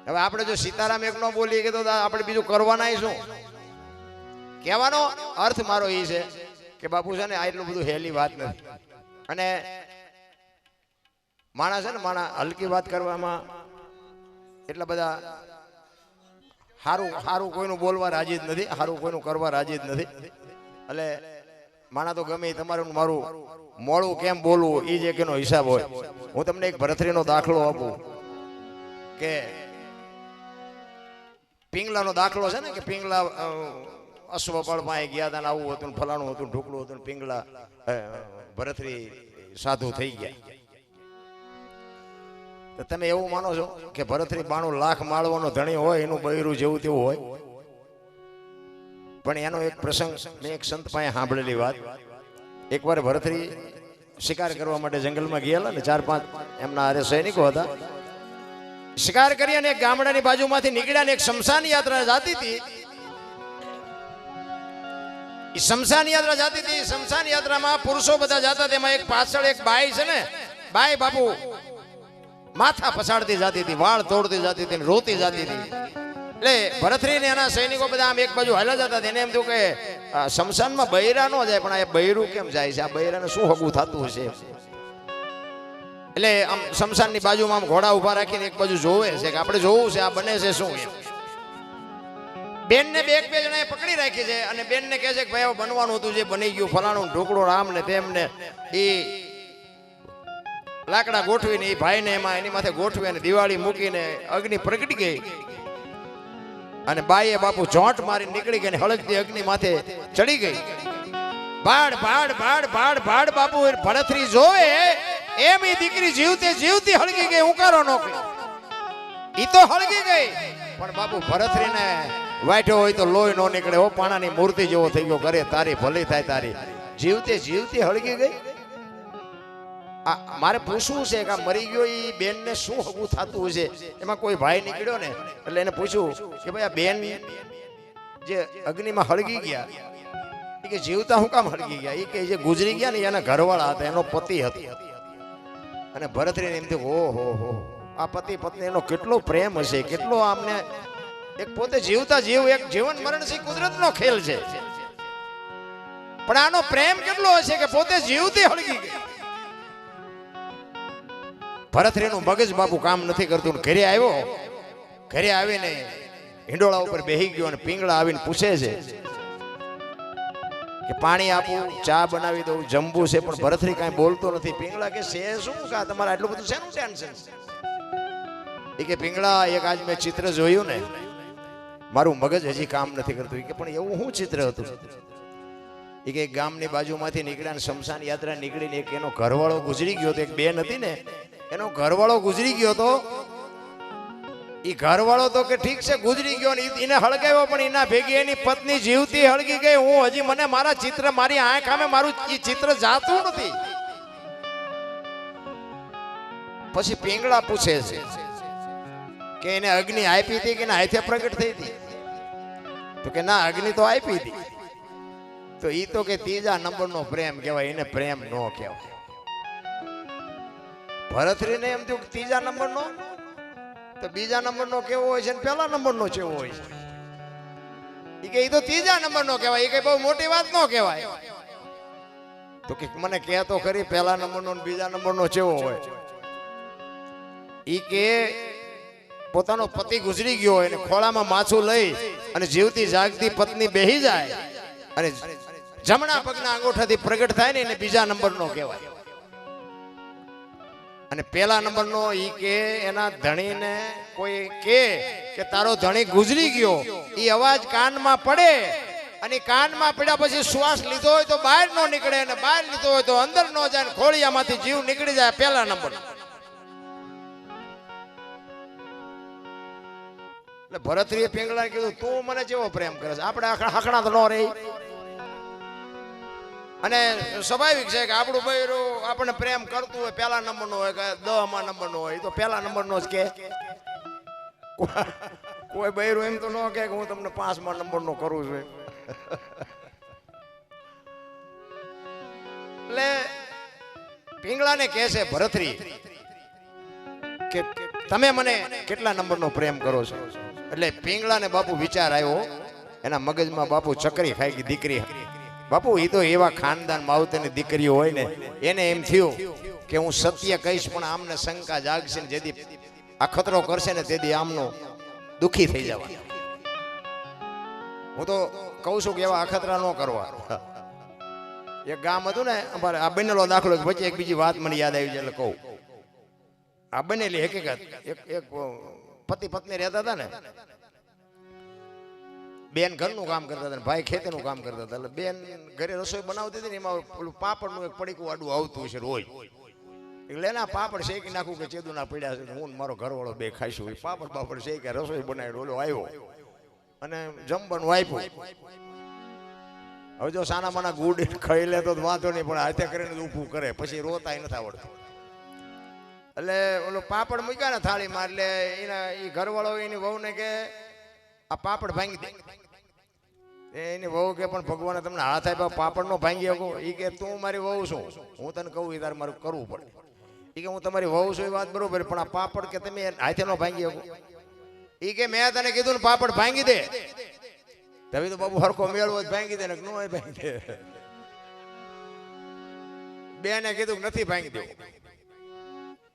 હવે આપણે જો સીતારામ એક નો બોલીએ કે તો આપણે બીજું કરવાના શું? કહેવાનો અર્થ મારો એ છે કે બાપુ છે ને આ એટલું બધું હેલી વાત નથી. અને માણસ છે ને માણસ હલકી વાત કરવામાં એટલા બધા સારું કોઈનું બોલવા રાજી જ નથી, સારું કોઈનું કરવા રાજી જ નથી. એટલે માણા તો ગમે તમારું મારું મોડું કેમ બોલવું એ જ એકનો હિસાબ હોય. હું તમને એક ભરથરીનો દાખલો આપું કે પિંગલાનો દાખલો છે ને કે પિંગલા અશ્વપળ પાસે ગયા હતા, આવું હતું, ફલાણું હતું, ઢોકળું હતું, પિંગલા ભરથરી સાધુ થઈ ગયા. તો તમે એવું માનો છો કે ભરથરી 92 લાખ માળવાનો ધણી હોય એનું બૈરું જેવું તેવું હોય? પણ એનો એક પ્રસંગ મેં એક સંત પાસે સાંભળેલી વાત. એકવાર ભરથરી શિકાર કરવા માટે જંગલમાં ગયેલા ને 4-5 એમના હારે સૈનિકો હતા. શિકાર કરી અને એક ગામડાની બાજુમાંથી નીકળ્યા ને એક શમશાન યાત્રા જાતી હતી. શમશાન યાત્રા જાતી હતી. શમશાન યાત્રામાં પુરુષો બધા જતા, તેમાં એક પાછળ એક બાઈ છે ને, બાઈ બાપુ માથા પછાડતી જતી હતી, વાળ તોડતી જતી હતી, રોતી જતી હતી. એટલે ભરથરી ને એના સૈનિકો બધા આમ એક બાજુ હાલા જતા હતા. એને એમ થયું કે શમશાનમાં બૈરા ન જાય, પણ આ બૈરું કેમ જાય છે? આ બૈરાને શું હગું થતું હશે? એટલે આમ શમશાનની બાજુમાં આમ ઘોડા ઉભા રાખીને એક બાજુ જોવે છે કે આપણે જોવું છે આ બને છે શું. બેન ને બે જણાએ પકડી રાખી છે અને બેન ને કહે છે કે ભાઈ બનવાનું હતું, જે બની ગયું, ફલાણું ઢોકળું, રામ ને તેમને એ લાકડા ગોઠવીને એ ભાઈને એમાં એની માથે ગોઠવી અને દિવાળી મૂકીને અગ્નિ પ્રગટી ગઈ. અને બાઈએ બાપુ જોંટ મારી નીકળી ગઈ, હળગતી અગ્નિ માથે ચડી ગઈ. ભાડ ભાડ ભાડ ભાડ ભાડ બાપુ ભરથરી જોવે એમ એ દીકરી જીવતી હળગી ગઈ. ઉકારો નો ઈ તો હળગી ગઈ, પણ બાપુ ભરથરીને વાઠ્યો હોય તો લોહી નો નીકળે. હો, પાણાની મૂર્તિ જેવો થઈ ગયો. કરે તારી ભલી થાય તારી. જીવતી હળગી ગઈ. મારે પૂછવું છે કે મરી ગયો એ બેન ને શું હગું થતું હશે? એમાં કોઈ ભાઈ નીકળ્યો ને એટલે એને પૂછ્યું કે ભાઈ આ બેન જે અગ્નિમાં હળગી ગયા એ કે જીવતા હું કામ હળગી ગયા? એ કે જે ગુજરી ગયા ને એના ઘરવાળા હતા, એનો પતિ હતો. અને ભરથરીને એમ થયું ઓહો હો, આ પતિ પત્ની એનો કેટલો પ્રેમ હશે, કેટલો આમને એક પોતે જીવતા જીવ, એક જીવન મરણ છે કુદરતનો ખેલ છે, પણ આનો પ્રેમ કેટલો હશે કે પોતે જીવતી હળગી ગઈ. ભરથરીનું મગજ બાપુ કામ નથી કરતું. ઘરે આવ્યો, ઘરે આવીને હિંડોળા ઉપર બેહી ગયો અને પિંગળા આવીને પૂછે છે કે પાણી આપું, ચા બનાવી દઉં, જમવું છે? પણ ભરથરી કાંઈ બોલતો નથી. પિંગળા કે છે શું કા તમારે આટલું બધું શેનું ટેન્શન? એ કે પિંગળા એક આજ મેં ચિત્ર જોયું ને, મારું મગજ હજી કામ નથી કરતું. એ કે પણ એવું શું ચિત્ર હતું? એ કે ગામની બાજુમાંથી નીકળ્યા ને શમશાન યાત્રા નીકળીને એક એનો ઘરવાળો ગુજરી ગયો હતો. એક બેન હતી ને એનો ઘરવાળો ગુજરી ગયો હતો. એ ઘરવાળો તો કે ઠીક છે ગુજરી ગયો ને એને હળગાવ્યો, પણ એના ભેગી એની પત્ની જીવતી હળગી ગઈ. હું હજી મને મારા ચિત્ર, મારી આંખ સામે મારું ચિત્ર જાતું નથી. પછી પિંગળા પૂછે છે કે એને અગ્નિ આપી હતી કે હાથે પ્રગટ થઈ હતી? તો કે ના, અગ્નિ તો આપી હતી. તો ઈ તો કે ત્રીજા નંબરનો પ્રેમ કહેવાય, એને પ્રેમ ન કહેવાય. ભરથરીને એમ થયું ત્રીજા નંબરનો, તો બીજા નંબરનો કેવો હોય છે ને પહેલા નંબરનો કેવો હોય છે? ઈ કે ઈ તો ત્રીજા નંબરનો કહેવાય. ઈ કે બહુ મોટી વાત ન કહેવાય. તો કે મને કહે તો ખરી પહેલા નંબરનો ને બીજા નંબરનો કેવો હોય? ઈ કે પોતાનો પતિ ગુજરી ગયો હોય ને ખોળામાં માછું લઈ અને જીવતી જાગતી પત્ની બેહી જાય અને જમણા પગના અંગૂઠાથી પ્રગટ થાય ને એને બીજા નંબરનો કહેવાય. અને પહેલા નંબરનો ઈ કે એના ધણીને કોઈ કે તારો ધણી ગુજરી ગયો, ઈ અવાજ કાનમાં પડે અને કાનમાં પડ્યા પછી શ્વાસ લીધો હોય તો બહાર ન નીકળે અને બહાર લીધો હોય તો અંદર ન જાય, ખોળિયામાંથી જીવ નીકળી જાય. પહેલા નંબર. એટલે ભરથરીએ પિંગળાને કીધું તું મને કેવો પ્રેમ કરે છે? આપણે હકણા તો ન રહી. અને સ્વાભાવિક છે કે આપણું બૈરું આપણને પ્રેમ કરતું હોય પહેલા નંબરનો હોય કે 10મા નંબરનો હોય, તો પહેલા નંબરનો જ કે. કોઈ બૈરું એમ તો ન કે હું તમને 5મા નંબરનો કરું છું. એટલે પિંગળાને કહે છે ભરથરી કે તમે મને કેટલા નંબરનો પ્રેમ કરો છો? એટલે પિંગળાને બાપુ વિચાર આવ્યો, એના મગજમાં બાપુ ચકરી ખાઈ ગઈ દીકરી. બાપુ એ તો એવા ખાનદાન માવતરની દીકરીઓ હોય ને, એને એમ થયું કે હું સત્ય કહીશ પણ આમને શંકા જાગશે ને, જેથી અખતરો કરશે ને તેથી આમનો દુખી થઈ જવા. હું તો કહું છું કે એવા અખતરા ન કરવા. એક ગામ હતું ને અમારે, આ બનેલો દાખલો વચ્ચે એક બીજી વાત મને યાદ આવી છે એટલે કહું. આ બનેલી હકીકત, એક પતિ પત્ની રહેતા હતા ને, બેન ઘરનું કામ કરતા હતા, ભાઈ ખેતીનું કામ કરતા હતા. એટલે બેન ઘરે રસોઈ બનાવતી હતી ને, એમાં પેલું પાપડનું એક પડીકું આડું આવતું છે રોજ. એટલે એના પાપડ શેકી નાખું કે ચેદુના પડ્યા છે, હું મારો ઘરવાળો બે ખાઈશું. પાપડ પાપડ શેકી રસોઈ બનાવી, ઓલો આવ્યો અને જમવાનું વાપ્યું. હવે જો સાના માના ગુડ ખાઈ લે તો વાંધો નહીં, પણ હાથે કરીને ઊભું કરે પછી રોતાય નથી આવડતું. એટલે ઓલો પાપડ મૂક્યા ને થાળીમાં, એટલે એના એ ઘરવાળો એની વહુને કે આ પાપડ ભાંગી દે. એની વહુ કે પણ ભગવાને તમને હાથ આપ્યા, પાપડ નો ભાંગી શકો? એ કે તું મારી વહુ છું, હું તને કહું એ તારે મારું કરવું પડે. એ કે હું તમારી વહુ છું એ વાત બરોબર, પણ આ પાપડ કે તમે હાથે નો ભાંગી શકો? એ કે મેં તને કીધું ને પાપડ ભાંગી દે. તમે તો બાબુ હરખો મેળવો ભાંગી દે ને, નો ભાંગી દે. બેને કીધું કે નથી ભાંગી દેવું.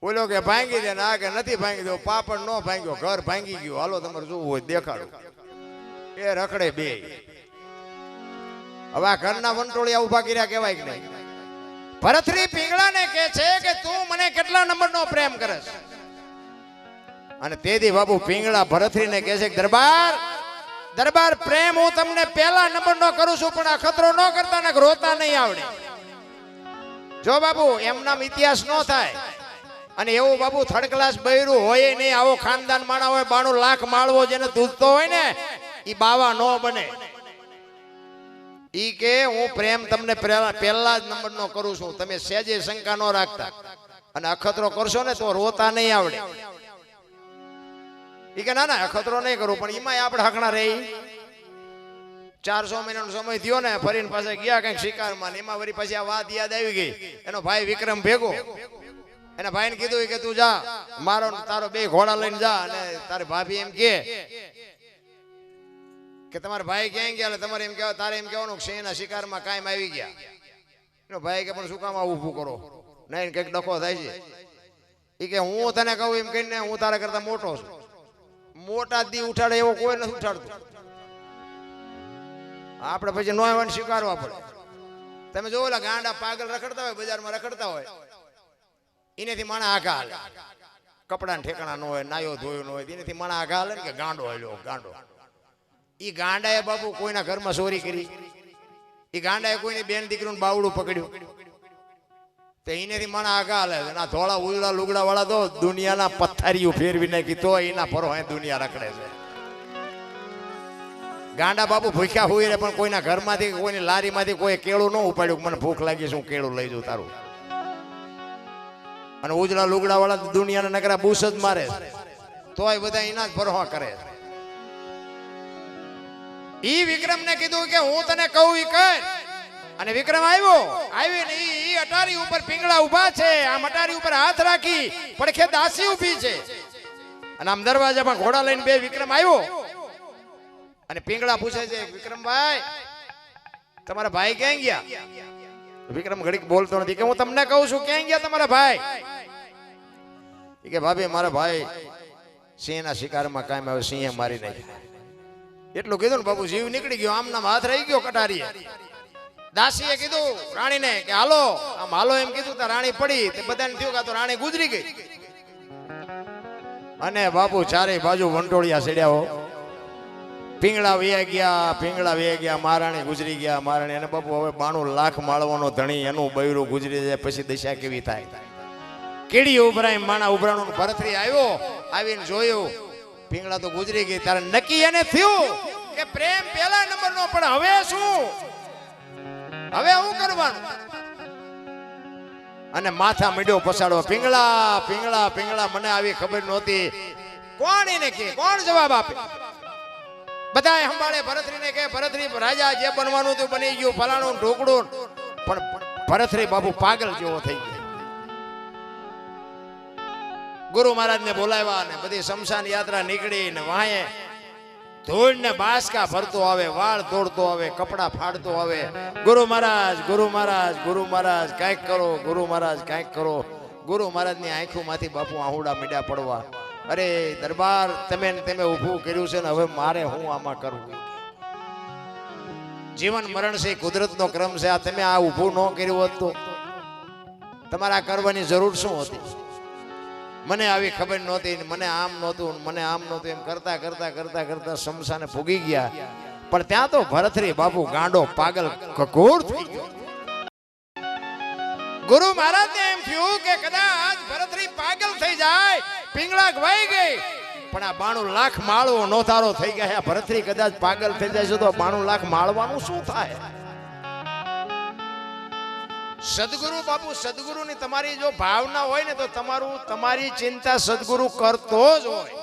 બોલો કે ભાંગી દે, ના કે નથી ભાંગી દેવું. પાપડ નો ભાંગ્યો, ઘર ભાંગી ગયું. હાલો તમારે જોવું હોય દેખાડો. એ રખડે બે. હવે આ ઘરના વંટોળિયા ઉભા કર્યા કહેવાય કે નહીં? ભરથરી પિંગળાને કહે છે કે તું મને કેટલા નંબરનો પ્રેમ કરે છે? અને તેથી બાબુ પિંગળા ભરથરીને કહે છે, દરબાર દરબાર પ્રેમ હું તમને પહેલા નંબરનો કરું છું, પણ આ ખતરો ન કરતા ને રોતા નહીં આવડે. જો બાબુ એમનામ ઇતિહાસ ન થાય. અને એવું બાબુ થર્ડ ક્લાસ બૈરું હોય નહીં, આવો ખાનદાન માણા હોય, 92 લાખ માળવો જેને દૂધતો હોય ને, ઈ બાવા નો બને. ઈ કે હું પ્રેમ તમને પહેલા જ નંબરનો કરું છું, તમે સહેજે શંકા ન રાખતા. અને અખતરો કરશો ને તો રોતા નહીં આવડે. ઈ કે ના ના અખતરો નહીં કરું, પણ એમાં આપણે હકણા રહી. 400 મહિનાનો સમય થયો ને, ફરીને પાસે ગયા કંઈક શિકારમાં, એમાં વળી પછી આ વાત યાદ આવી ગઈ. એનો ભાઈ વિક્રમ ભેગો એના ભાઈને કીધું કે તું જા, મારો તારો બે ઘોડા લઈને જા. અને તારી ભાભી એમ કે તમારા ભાઈ ક્યાં ગયા? એટલે તમારે એમ કહેવા, તારે એમ કહેવાનું કે એના શિકારમાં કાયમ આવી ગયા. એનો ભાઈ કે પણ શું કામ આવું ઊભું કરો? નહીં કંઈક ડખો થાય છે. એ કે હું તને કહું એમ કહીને હું તારા કરતા મોટો છું. મોટા દી ઉઠાડે એવો કોઈ નથી ઉઠાડતું. આપણે પછી નો આવવાનું સ્વીકારવા પડે. તમે જોવો ઓલા ગાંડા પાગલ રખડતા હોય, બજારમાં રખડતા હોય, એનેથી માણા આગા હાલે. કપડાને ઠેકાણા ન હોય, નાયો ધોયો ન હોય, એનેથી માણા આગા હાલે ને કે ગાંડો હાલ્યો ગાંડો. ઈ ગાંડાએ બાપુ કોઈના ઘરમાં ચોરી કરી, ઈ ગાંડાએ કોઈની બેન દીકરીનું બાવડું પકડ્યું, તો એનેથી માણા આગા હાલે. ના ધોળા ઉજળા લુગડા વાળા તો દુનિયાના પથ્થારીઓ ફેરવી નાખી તો એના ફરો દુનિયા રખડે છે. ગાંડા બાપુ ભૂખ્યા હોય રે, પણ કોઈના ઘરમાંથી કોઈની લારીમાંથી કોઈ કેળું ન ઉપાડ્યું, મને ભૂખ લાગી છે હું કેળું લઈ જાઉં તારું. અને ઉજળા લુગડા વાળા દુનિયાના નકરા બૂસ જ મારે, તોય બધા એના જ ભરવા કરે. ઈ વિક્રમ ને કીધું કે હું તને કહું ઈ કર. અને વિક્રમ આવીને ઈ અટારી ઉપર પિંગળા ઉભા છે, આમ અટારી ઉપર હાથ રાખી પડખે દાસી ઉભી છે. અને આમ દરવાજામાં ઘોડા લઈને બે વિક્રમ આવ્યો. અને પિંગળા પૂછે છે, વિક્રમભાઈ તમારા ભાઈ ક્યાં ગયા? વિક્રમ ઘડીક બોલતો નથી. કે હું તમને કહું છું ક્યાં ગયા તમારા ભાઈ? કે ભાભી મારા ભાઈ સિંહના શિકારમાં કાયમ આવે, સિંહે મારી નાખ્યા. એટલું કીધું ને બાબુ જીવ નીકળી ગયો, આમ નામ હાથ રહી ગયો કટારીએ. દાસીએ કીધું રાણીને કે હાલો, આમ હાલો એમ કીધું તો રાણી પડી. તે બધાને થયું કે તો રાણી ગુજરી ગઈ. અને બાપુ ચારે બાજુ વંટોળિયા સેડ્યા. પિંગળા વયા ગયા, મહારાણી ગુજરી ગયા. મહારાણી અને બાપુ હવે 92 લાખ માળવાનો ધણી, એનું બૈરું ગુજરી જાય પછી દશા કેવી થાય? કેડી ઉભરાય માણા ઉભરાણું. ભરથરી આવ્યો, આવીને જોયું પિંગળા તો ગુજરી ગઈ. તારે નક્કી એને થયું કે પ્રેમ પહેલા નંબરનો, પણ હવે શું? હવે શું કરવાનું? અને માથા મીડ્યો પસાડો. પિંગળા પિંગળા પિંગળા, મને આવી ખબર નહોતી. કોણ એને કે, કોણ જવાબ આપે? બધા સંભાળે ભરથરીને કે ભરથરી રાજા જે બનવાનું હતું બની ગયું, ફલાણું ઢોકળું. પણ ભરથરી બાપુ પાગલ જેવો થઈ ગયો. ગુરુ મહારાજને બોલાવ્યા ને બધી શમશાન યાત્રા નીકળી ને વાહે ધૂળ ને બાસકા ભરતો આવે, વાળ તોડતો આવે, કપડા ફાડતો આવે, ગુરુ મહારાજ ગુરુ મહારાજ ગુરુ મહારાજ કાંઈક કરો, ગુરુ મહારાજ કાંઈક કરો. ગુરુ મહારાજની આંખોમાંથી બાપુ આહુડા મીડા પડવા, અરે દરબાર તમે ઊભું કર્યું છે ને હવે મારે હું આમાં કરું. જીવન મરણ છે, કુદરતનો ક્રમ છે. આ તમે આ ઊભું ન કર્યું હોત તો તમારે આ કરવાની જરૂર શું હતી? મને આવી ખબર નહોતી, મને આમ નહોતું, મને આમ નહોતું, એમ કરતા કરતા કરતા કરતા શમશાને ભોગી ગયા. પણ ત્યાં તો ભરથરી બાપુ ગાંડો પાગલ કકોર થઈ ગયો. ગુરુ મહારાજને એમ થયું કે કદાચ ભરથરી પાગલ થઈ જાય, પિંગળા ગવાઈ ગઈ, પણ આ 92 લાખ માળો નોતારો થઈ ગયા. ભરથરી કદાચ પાગલ થઈ જાય છે તો 92 લાખ માળવાનું શું થાય? સદગુરુ બાપુ, સદગુરુની તમારી જો ભાવના હોય ને તો તમારી ચિંતા સદગુરુ કરતો જ હોય.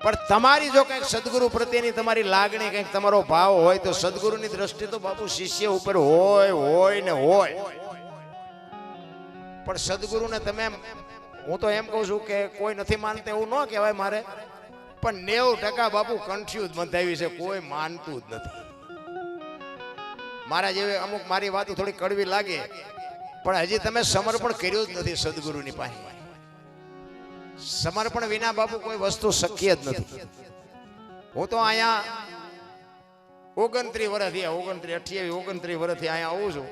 પણ તમારી જો કંઈક સદગુરુ પ્રત્યેની તમારી લાગણી, કંઈક તમારો ભાવ હોય તો સદગુરુની દ્રષ્ટિ તો બાપુ શિષ્ય ઉપર હોય ને હોય. પણ સદગુરુને તમે, હું તો એમ કહું છું કે કોઈ નથી માનતા એવું ન કહેવાય મારે, પણ 90% બાપુ કન્ફ્યુઝ બંધાવી છે, કોઈ માનતું જ નથી. મારા જેવી અમુક મારી વાતો થોડી કડવી લાગે, પણ હજી તમે સમર્પણ કર્યું જ નથી સદગુરુની પાસે. સમર્પણ વિના બાપુ કોઈ વસ્તુ શક્ય જ નથી. હું તો અહીંયા 29 વર્ષથી 29 વર્ષથી અહીંયા આવું છું.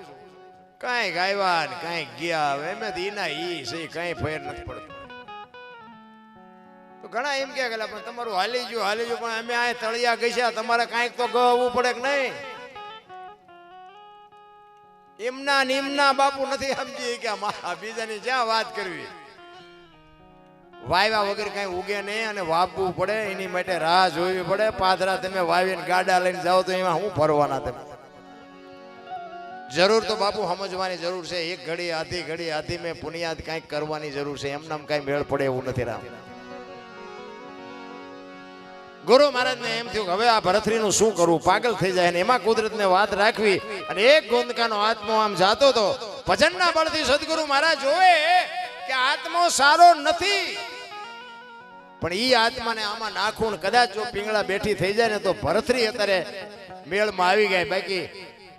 કાંઈ ગાયવા ને કાંઈ ગયા, એમ એના છે, કાંઈ ફેર નથી પડતો. તો ઘણા એમ કે પણ તમારું હાલી ગયું, પણ અમે આ તળિયા ગઈ, તમારે કાંઈક તો ગવું પડે કે નહીં? એમના નિમના બાપુ નથી સમજી કે બીજાની જ્યાં વાત કરવી. વાવ્યા વગર કઈ ઉગે નહીં અને વાવવું પડે, એની માટે રાહ જોવી પડે. પાથરા તમે વાવીને ગાડા લઈને જાઓ તો એમાં શું ફરવાના તમે? જરૂર તો બાપુ સમજવાની જરૂર છે. એક ઘડી આધી મેં પુનિયાદ કંઈક કરવાની જરૂર છે. એમનામ કઈ મેળ પડે એવું નથી. રામ ગુરુ મહારાજને એમ થયું હવે આ ભરથરીનું શું કરવું, પાગલ થઈ જાય. એમાં કુદરતને વાત રાખવી અને એક ગોંદકાનો આત્મો આમ જાતો તો ભજનના બળથી સદગુરુ મહારાજ જોવે કે આત્મો સારો નથી, પણ ઈ આત્માને આમાં નાખું ને કદાચ જો પિંગળા બેઠી થઈ જાય ને તો ભરથરી અત્યારે મેળમાં આવી ગઈ. બાકી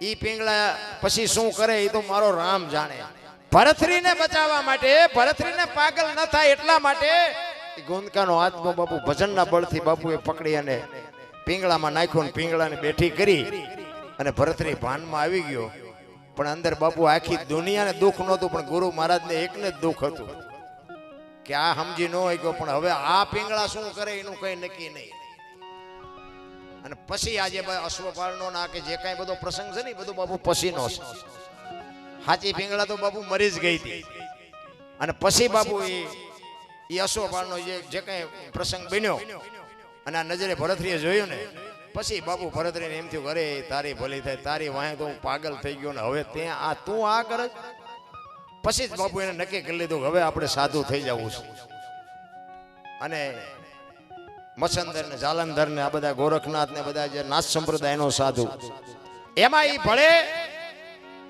ઈ પિંગળા પછી શું કરે એ તો મારો રામ જાણે. ભરથરીને બચાવવા માટે, ભરથરીને પાગલ ન થાય એટલા માટે ગોંદકાનો આત્મો બાપુ ભજનના બળથી બાપુએ પકડી અને પિંગળામાં નાખ્યો ને પિંગળાને બેઠી કરી અને ભરથરી ભાનમાં આવી ગયો. પણ અંદર બાપુ આખી દુનિયાને દુઃખ નહોતું, પણ ગુરુ મહારાજને એકને જ દુઃખ હતું કે આ સમજી ન હોય ગયો, પણ હવે આ પિંગળા શું કરે એનું કઈ નક્કી નહીં. અને પછી આજે અશ્વપાળનો ના કે જે કાંઈ બધો પ્રસંગ છે ને એ બધું બાપુ પછીનો છે. સાચી પિંગળા તો બાપુ મરી જ ગઈ હતી. અને પછી બાપુ એ અશ્વપાળનો જે કાંઈ પ્રસંગ બન્યો અને આ નજરે ભરથરીએ જોયું ને પછી બાપુ ભરથરીને એમ થયું અરે તારી ભલી થાય, તારી વાહે તો હું પાગલ થઈ ગયો ને હવે તું આ કરે. પછી જ બાપુ એને નક્કી કરી લીધું હવે આપણે સાધુ થઈ જવું છે. અને મસંદર ને જાલંધર ને આ બધા ગોરખનાથ ને બધા જે નાથ સંપ્રદાયનો સાધુ એમાં ઈ ભળે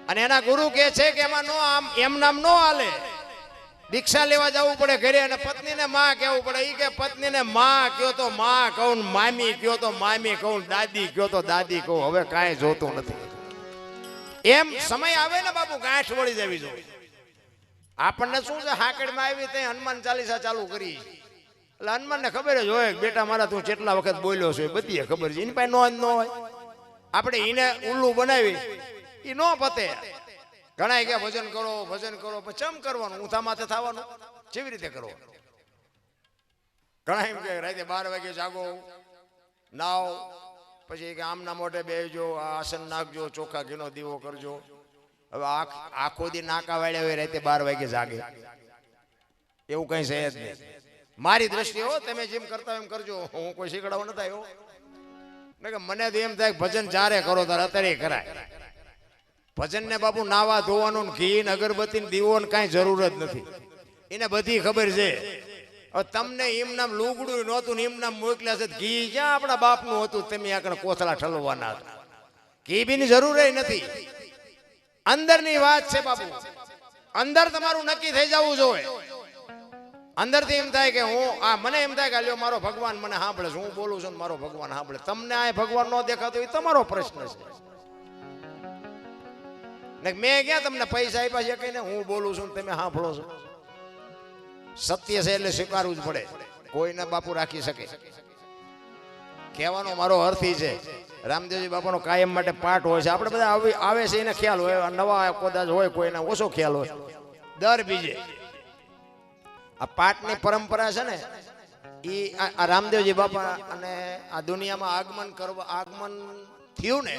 અને એના ગુરુ કહે છે કે એમાં નો આમ એમ નામ નો હાલે, દીક્ષા લેવા જવું પડે ઘરે અને પત્નીને માં કહેવું પડે. ઈ કે પત્નીને માં કયો તો માં કહું, મામી કયો તો મામી કહું, દાદી કયો તો દાદી કહું, હવે કાંઈ જોતું નથી. એમ સમય આવે ને બાપુ ગાંઠ વળી જવી જોઈએ. આપણને શું છે હાકડમાં આવી તે હનુમાન ચાલીસા ચાલુ કરી એટલે હનુમાનને ખબર જ હોય બેટા મારા તું કેટલા વખત બોલ્યો છે બધી ખબર છે. એની પાસે ન હોય, આપણે એને ઉલ્લુ બનાવી એ ન પતે. ઘણા કે ભજન કરો પણ ચમ કરવાનું, ઊંધા માથે થવાનું કેવી રીતે કરો? ઘણા એમ કે રાતે 12 વાગે જાગો, નાવ, પછી કે આમના મોઢે બેસજો, આસન નાખજો, ચોખા ઘીનો દીવો કરજો. હવે આખો દી નાકા વાળ્યા હોય રાતે 12 વાગે જાગે એવું કઈ છે જ નહીં. મારી દ્રષ્ટિએ હો, તમે જેમ કરતા એમ કરજો, હું કોઈ શીખડાવો નથી આવ્યો. મને તો એમ થાય ભજન જ્યારે કરો ત્યારે અત્યારે કરાય. ભજન ને બાપુ નાવા ધોવાનું ઘી ને અગરબત્તી ને દીવો ને કઈ જરૂર જ નથી. એને બધી ખબર છે. હવે તમને એમ નામ લુગડું નહોતું ને એમ નામ મોકલ્યા છે, ઘી ક્યાં આપણા બાપનું હતું, તમે આગળ કોથળા ઠલવાના હતા. ઘી બીની જરૂર નથી. અંદરની વાત છે બાપુ, અંદર તમારું નક્કી થઈ જવું જોઈએ. અંદરથી એમ થાય કે હું મને એમ થાય કે લ્યો મારો ભગવાન મને સાંભળે છે, હું બોલું છું ને મારો ભગવાન સાંભળે. તમને આ ભગવાન ન દેખાતો એ તમારો પ્રશ્ન છે. મેં ક્યાં તમને પૈસા આપ્યા છે કહીને હું બોલું છું ને તમે સાંભળો છો. સત્ય છે એટલે સ્વીકારવું જ પડે, કોઈને બાપુ રાખી શકે. કહેવાનો મારો અર્થ એ છે, રામદેવજી બાપાનો કાયમ માટે પાઠ હોય છે. આપણે બધા આવે છે એને ખ્યાલ હોય, નવા કદાચ હોય કોઈને ઓછો ખ્યાલ હોય. દર બીજે આ પાઠની પરંપરા છે ને એ આ રામદેવજી બાપા અને આ દુનિયામાં આગમન થયું ને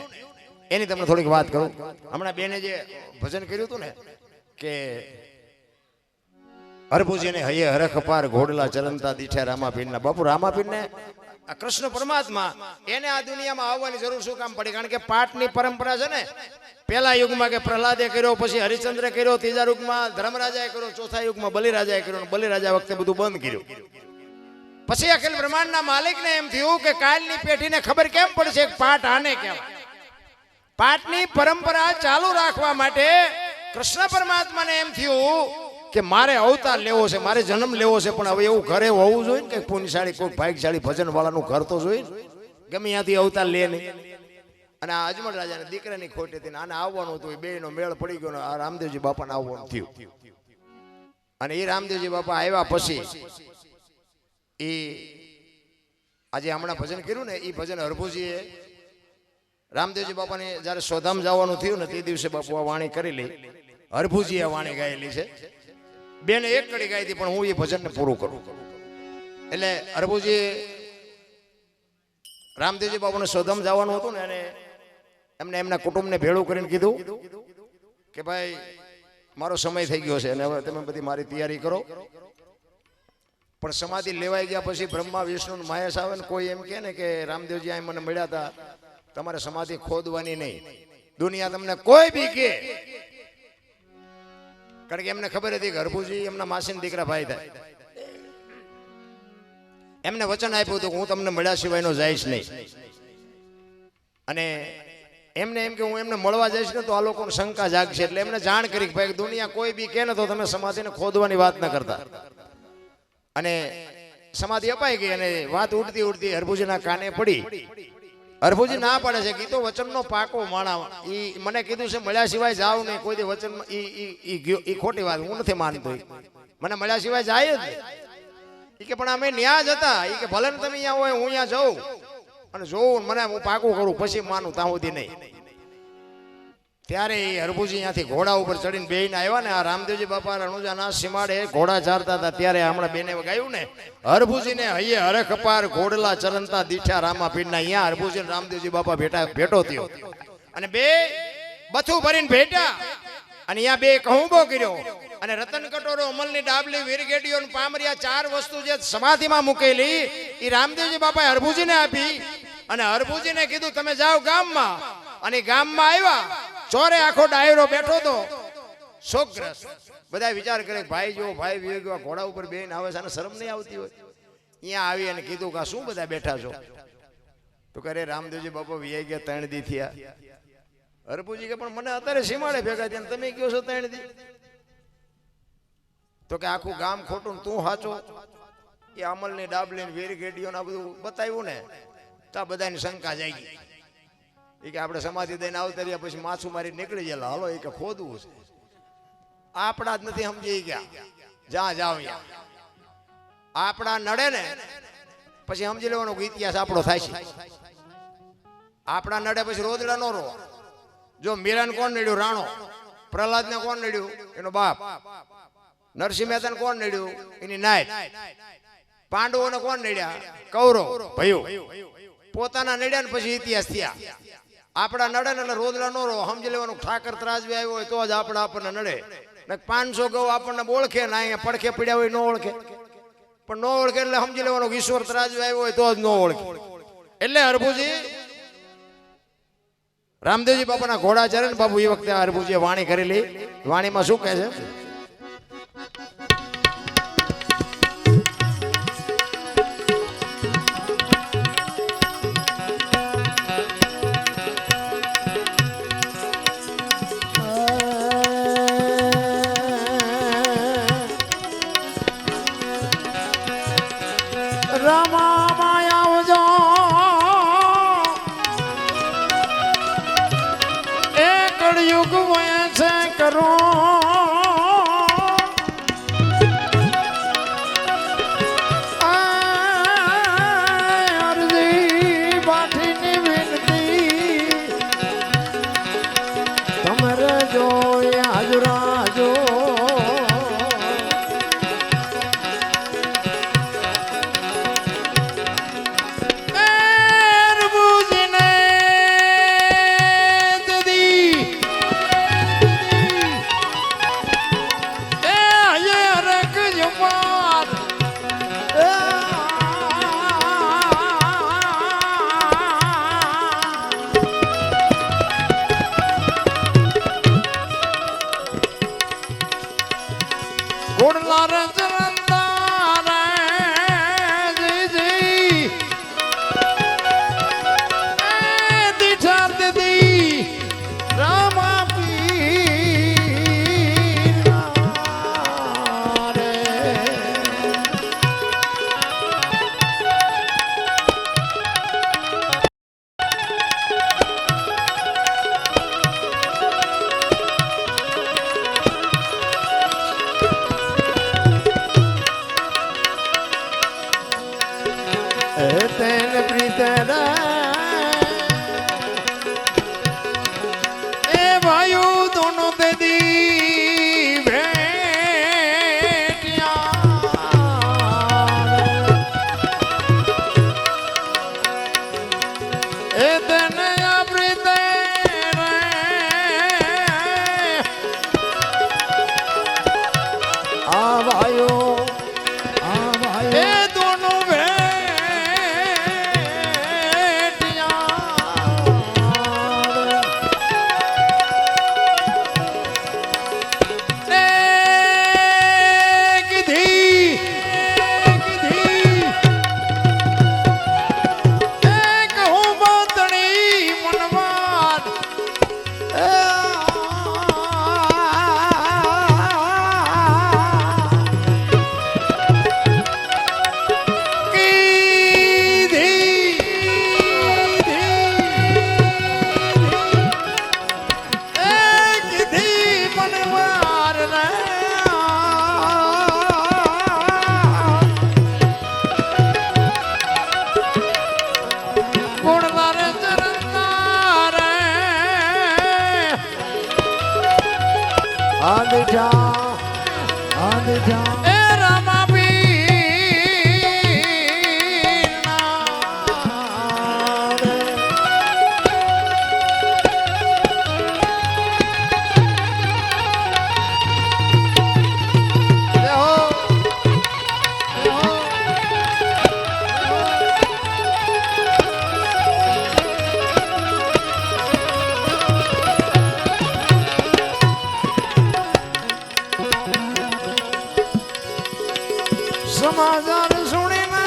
એની તમને થોડીક વાત કરું. હમણાં બેને જે ભજન કર્યું હતું ને કે હરભુજીને હૈયે હરખ પાર ઘોડલા ચરણતા દીઠે રામાપીરના. બાપુ રામાપીરને આ કૃષ્ણ પરમાત્મા એને આ દુનિયામાં આવવાની જરૂર શું કામ પડી? કારણ કે પાઠની પરંપરા છે ને. પહેલા યુગમાં કે પ્રહલાદે કર્યો, પછી હરિશ્ચંદ્રે કર્યો, ત્રીજા યુગમાં ધર્મરાજાએ કર્યો, ચોથા યુગમાં બલિરાજાએ કર્યો. બલિરાજા વખતે બધું બંધ કર્યું. પછી અખિલ બ્રહ્માંડના માલિકને એમ થયું કે કાલની પેઢીને ખબર કેમ પડશે પાઠ આને કહેવાય. પાઠની પરંપરા ચાલુ રાખવા માટે કૃષ્ણ પરમાત્માને એમ થયું કે મારે અવતાર લેવો છે, મારે જન્મ લેવો છે. પણ હવે એવું ઘરે હોવું જોઈએ ને કે પુણ્યશાળી કોઈ ભાગ્યશાળી ભજન વાળાનું ઘર તો જોઈએ, ગમે ત્યાંથી અવતાર લે નહીં. અને આ અજમલ રાજાને દીકરાની ખોટ હતી ને આને આવવાનું હતું, બે નો મેળ પડી ગયો ને આ રામદેવજી બાપાને આવવાનું થયું. અને એ રામદેવજી બાપા આવ્યા પછી એ આજે હમણાં ભજન કર્યું ને એ ભજન હરભુજીએ રામદેવજી બાપાને જયારે સોધામ જવાનું થયું ને તે દિવસે બાપુ આ વાણી કરી લી. હરભુજી આ વાણી ગાયેલી છે. બેને એક કડી ગાઈ હતી પણ હું એ ભજનને પૂરું કરું. એટલે હરભુજી રામદેવજી બાપુને સોધામ જવાનું હતું ને અને એમને એમના કુટુંબને ભેળું કરીને કીધું કે ભાઈ મારો સમય થઈ ગયો છે અને હવે તમે બધી મારી તૈયારી કરો. પણ સમાધિ લેવાઈ ગયા પછી બ્રહ્મા વિષ્ણુ મહેશ આવે ને કોઈ એમ કે ને કે રામદેવજી આ મને મળ્યા હતા, તમારે સમાધિ ખોદવાની નહીં. દુનિયા તમને કોઈ બી કે, કારણ કે એમને ખબર હતી કે હરભુજી એમના માસીના દીકરા ભાઈ થાય. એમને વચન આપ્યું હતું કે હું તમને મળ્યા સિવાયનો જઈશ નહીં. અને એમને એમ કે હું એમને મળવા જઈશ ને તો આ લોકોને શંકા જાગશે. એટલે એમને જાણ કરી કે ભાઈ દુનિયા કોઈ બી કે ને તો તમે સમાધિને ખોદવાની વાત ન કરતા. અને સમાધિ અપાઈ ગઈ અને વાત ઉડતી ઉડતી હરભુજીના કાને પડી. હરભુજી ના પાડે છે કે તો વચનનો પાકો માણા, ઈ મને કીધું છે મળ્યા સિવાય જાવ નહીં કોઈ દી વચનમાં. ઈ ખોટી વાત, હું નથી માનતો. મને મળ્યા સિવાય જાય જ નહીં. કે પણ અમે ન્યા જ હતા. એ કે ભલે ને તમે અહીંયા હોય હું અહીંયા જાઉં અને જોઉં મને હું પાકું કરું પછી માનું, ત્યાં સુધી નહીં. ત્યારે હરભુજી ત્યાંથી ઘોડા ઉપર ચડીને બેહીને આવ્યા ને આ રામદેવજી બાપા રણુજાના સીમાડે ઘોડા ચારતા હતા. ત્યારે હમણાં બેને ગાયું ને હરભુજીને હૈયે હરખ પાર ઘોડલા ચરણતા દીઠા રામાપીરના. અહીંયા હરભુજી રામદેવજી બાપા ભેટો થયો અને બે બથું ભરીને ભેટા અને અહીંયા બે કહુંબો કર્યો અને રતન કટોરો, અમલની ડાબલી, વીરગેડીઓ ને પામરિયા ચાર વસ્તુ જે સમાધિમાં મૂકેલી એ રામદેવજી બાપાએ હરભુજીને આપી. અને હરભુજીને કીધું તમે જાઓ ગામમાં. અને ગામમાં આવ્યા, ચોરે આખો ડાયરો બેઠો તો શોકગ્રસ્ત. બધા વિચાર કરે ભાઈ જો ભાઈ વિવેક ઘોડા ઉપર બેન આવે છે, શરમ નહીં આવતી હોય? અહીંયા આવી અને કીધું કે શું બધા બેઠા છો? તો કરે રામદેવજી બાપા વિયાઈ ગયા, 3 દી થયા. હરભુજી કે પણ મને અત્યારે સીમાડે ભેગા થયા તમે કયો છો 3 દી? તો કે આખું ગામ ખોટું તું સાચો. એ અમલની ડાબલી વીરગેડીઓ ના બધું બતાવ્યું ને તો આ બધાની શંકા જાગી. એ કે આપણે સમાધિ દઈને આવતા રહ્યા પછી માછું મારી નીકળી ગયેલા, હાલો એ કે ખોદવું છે. આપણા જ નથી સમજી ગયા, જ્યાં જાવ આપણા નડે ને પછી સમજી લેવાનો ઇતિહાસ આપણો થાય છે. આપણા નડે પછી રોદડા નો રો. જો મીરાને કોણ નડ્યું? રાણો. પ્રહલાદને કોણ નડ્યું? એનો બાપ. નરસિંહ મહેતાને કોણ નડ્યું? એની નાયક. પાંડવોને કોણ નડ્યા? કૌરવ ભયો. પોતાના નડ્યા ને પછી ઇતિહાસ થયા. આપણા નડે ને રોદલા નો રો. સમજી લેવાનું ઠાકર ત્રાજવી આવ્યો હોય તો જ આપણે આપણને નડે. 500 ગૌ આપણને ઓળખે ને અહીંયા પડખે પડ્યા હોય ન ઓળખે. પણ ન ઓળખે એટલે સમજી લેવાનું ઈશ્વર ત્રાજવી આવ્યો હોય તો જ ન ઓળખે. એટલે હરભુજી રામદેવજી બાપાના ઘોડા ચરે ને બાપુ એ વખતે હરભુજીએ વાણી કરેલી. વાણીમાં શું કહે છે? કરો અરજી બાઠીની વિનતી તમારે જો હાજરા જો સમાચાર સુણીને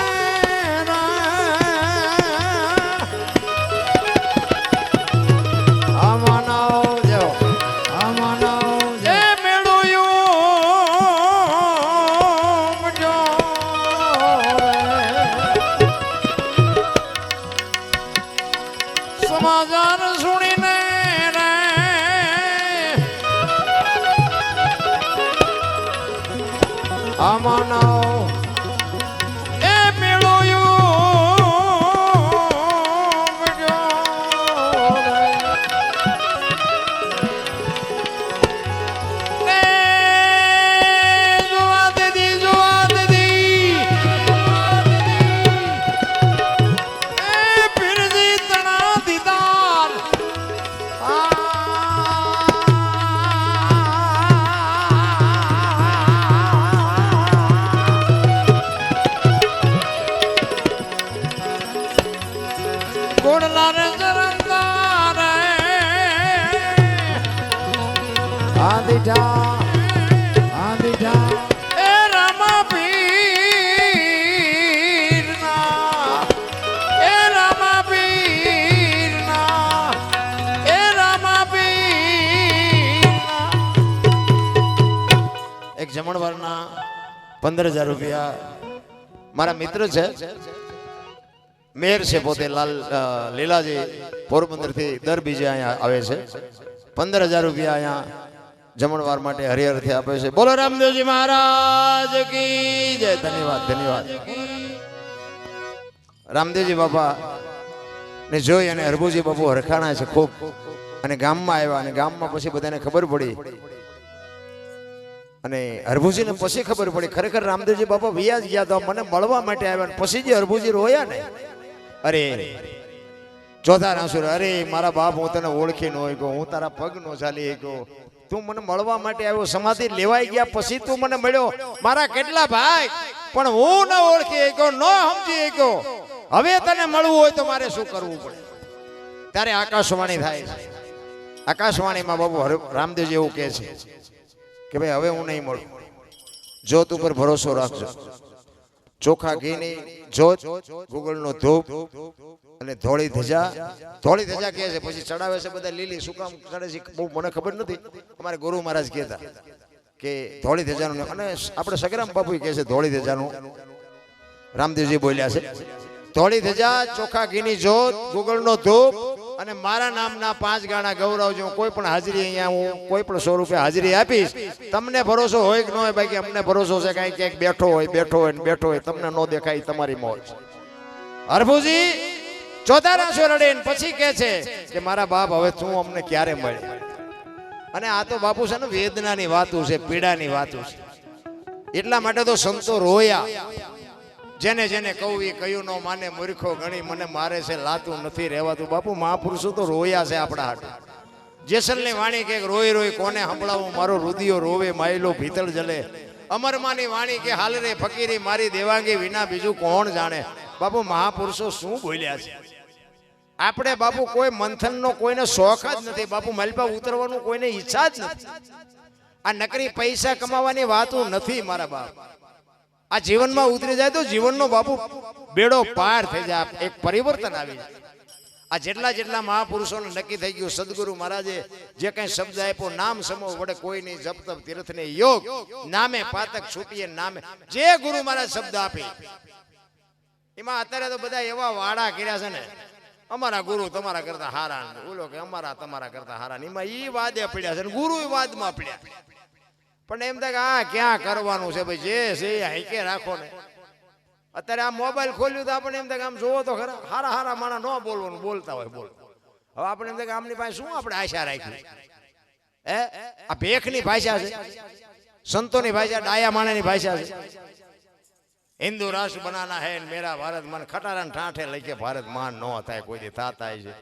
સમાચાર સુણીને આમાના એક જમણવારના 15,000 રૂપિયા મારા મિત્ર છે, મેયર છે પોતે લીલાજી પોરબંદર થી દર બીજે અહીંયા આવે છે. 15,000 રૂપિયા અહીંયા જમણવાર માટે હરિહરથી આપે છે. બોલો રામદેવજી મહારાજ કી જય. ધન્યવાદ ધન્યવાદ. રામદેવજી બાપા ને જોઈ અને હરભુજી બાપુ હરખાણા છે ખૂબ, અને ગામમાં આવ્યા, અને ગામમાં પછી બધાને ખબર પડી, અને હરભુજીને પછી ખબર પડી ખરેખર રામદેવજી બાપા વિયા જ ગયા તો મને મળવા માટે આવ્યા. પછી જે હરભુજી રોયા ને, અરે ચોથા રાસુર, અરે મારા બાપ હું તને ઓળખી ન ગયો, હું તારા પગ નો ચાલી ગયો, તું મને મળવા માટે આવ્યો, સમાધિ લેવાઈ ગયા પછી તું મને મળ્યો, મારા કેટલા ભાઈ પણ હું ન ઓળખી ગયો, ન સમજી ગયો, હવે તને મળવું હોય તો મારે શું કરવું પડે? ત્યારે આકાશવાણી થાય છે. આકાશવાણીમાં બાબુ રામદેવજી એવું કહે છે કે ભાઈ હવે હું નહીં મળું, જ્યોત ઉપર ભરોસો રાખજો, ચોખા ઘીની જ્યોત, ગુગળનો ધૂપ અને ધોળી ધજા. ધોળી ધજા કહે છે, પછી ચડાવે છે બધા લીલી, શું કામ ચડે છે બહુ મને ખબર નથી, અમારે ગુરુ મહારાજ કહેતા કે ધોળી ધજાનું, અને આપણે સગરામ બાપુ કહે છે ધોળી ધજાનું, રામદેવજી બોલ્યા છે ધોળી ધજા, ચોખા ઘીની જ્યોત, ગુગળનો ધૂપ અને મારા નામના 5 ગાણા ગૌરવજો. કોઈ પણ હાજરી અહીંયા હું કોઈ પણ 100 રૂપિયા હાજરી આપીશ. તમને ભરોસો હોય કે ન હોય, બાકી અમને ભરોસો છે કાંઈ ક્યાંક બેઠો હોય ને બેઠો હોય, તમને ન દેખાય તમારી મોજ. હરભુજી ચોથા રડે પછી કહે છે કે મારા બાપ હવે તું અમને ક્યારે મળે? અને આ તો બાપુ છે ને વેદનાની વાતું છે, પીડાની વાતું છે. એટલા માટે તો સંતો રોયા. જેને જેને કહું એ કયું ન માને, મૂર્ખો ગણી મને મારે છે, લાતું નથી રહેવાતું. બાપુ મહાપુરુષો તો રોયા છે આપણા હાટુ. જેસલની વાણી કે રોઈ રોઈ કોને સંભળાવું, મારો રુદિયો રોવે, માયલો ભીતળ જલે. અમરમાની વાણી કે હાલ રે ફકીરી મારી દેવાંગી, વિના બીજું કોણ જાણે. બાપુ મહાપુરુષો શું બોલ્યા છે. આપણે બાપુ કોઈ મંથનનો કોઈને શોખ જ નથી. બાપુ માલપા ઉતરવાનું કોઈને ઈચ્છા જ નથી. આ નકરી પૈસા કમાવાની વાતો નથી મારા બાપ. આ જીવનમાં ઉતરી જાય તો જીવનનો બાપુ બેડો પાર થઈ જાય, એક પરિવર્તન આવી જાય. આ જેટલા મહાપુરુષોને નક્કી થઈ ગયું, સદગુરુ મહારાજે જે કઈ શબ્દ આપ્યો, નામ સમો વડે કોઈ નહીં, જપ તપ તીર્થ ને યોગ, નામે પાતક છૂટીએ નામે, જે ગુરુ મહારાજ શબ્દ આપી એમાં અત્યારે તો બધા એવા વાડા કર્યા છે ને, અમારા ગુરુ તમારા કરતા હારા, બોલો કે અમારા તમારા કરતા હારા, એમાં ઈ વાદે પડ્યા છે, ગુરુ વાદમાં પડ્યા. પણ એમ થાય કે આ ક્યાં કરવાનું છે ભાઈ, જે છે એ હાઈકે રાખો ને. અત્યારે આ મોબાઈલ ખોલ્યું તો આપણે એમ થાય કે આમ જોવો તો ખરા, હારા હારા માણા ન બોલવાનું, બોલતા હોય બોલ. હવે આપણે એમ થાય કે આમની પાસે શું આપણે આશા રાખી? આ ભેખની ભાષા છે, સંતોની ભાષા, ડાયા માણાની ભાષા છે. હિન્દુ રાષ્ટ્ર બનાના હે મેરા ભારત મન, ખટારા ઠાઠે લખે ભારત માન ન થાય, કોઈ દી થતા છે.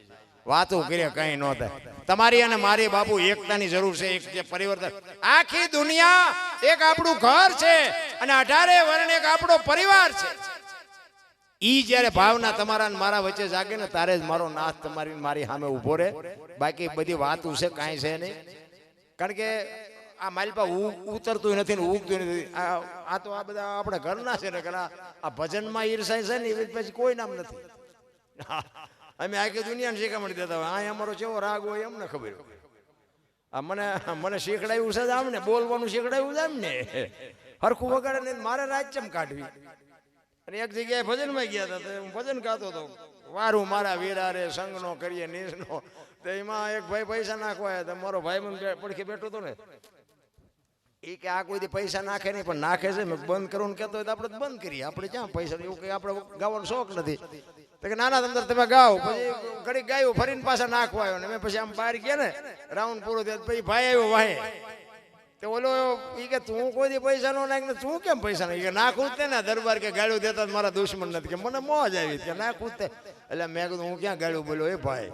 વાતો કરીએ કઈ ન થાય. તમારી અને મારી બાપુ એકતાની જરૂર છે, એક જે પરિવર્તન. આખી દુનિયા એક આપણું ઘર છે અને 18 વર્ણ એક આપણો પરિવાર છે. ઈ જ્યારે ભાવના તમારા અને મારા વચ્ચે જાગે ને, તારે જ મારો નાથ તમારી મારી સામે ઉભો રહે. બાકી બધી વાતું છે કાંઈ છે નહીં. કારણ કે આ માલપા ઉતરતું નથી ને ઉગતું નથી. આ તો આ બધા આપણા ઘરના છે ને, આ ભજનમાં ઈર્ષાય છે ને, પછી કોઈ નામ નથી. અમે આખી દુનિયાને શીખામણ દેતા હોય, આ અમારો કેવો રાગ હોય અમને ખબર હોય. આ મને શીખડાયું છે આમ ને, બોલવાનું શીખડાયું છે આમ ને, હરખું વગાડે ને મારે રાજચમ કાઢવી. અને એક જગ્યાએ ભજનમાં ગયા હતા, તો હું ભજન ગાતો હતો, વારું મારા વીરા રે સંગનો કરીએ નિસનો. તો એમાં એક ભાઈ પૈસા નાખવા, તો મારો ભાઈ મને પડખે બેઠો હતો ને, એ કે આ કોઈ પૈસા નાખે નહીં, પણ નાખે છે. મેં બંધ કરવું કહેતો હોય તો આપણે બંધ કરીએ, આપણે ક્યાં પૈસા, એવું કંઈ આપણે ગાવાનો શોખ નથી. તો કે નાના તંત્ર તમે ગાઓ. પછી ઘડી ગાયું, ફરીને પાછા નાખવા આવ્યો ને. મેં પછી આમ બહાર ગયા ને, રાઉન્ડ પૂરો થયો, પછી ભાઈ આવ્યો વાહે. તો ઓલો એ કે તું કોઈ દી પૈસા નો નાખ ને, તું કેમ પૈસા નાખ? કે નાખું જ ને, દરબાર કે ગાળું દેતા મારા દુશ્મન નથી, કે મને મોજ આવી કે નાખું જ. એટલે મેં કીધું હું ક્યાં ગાળું બોલ્યો? એ ભાઈ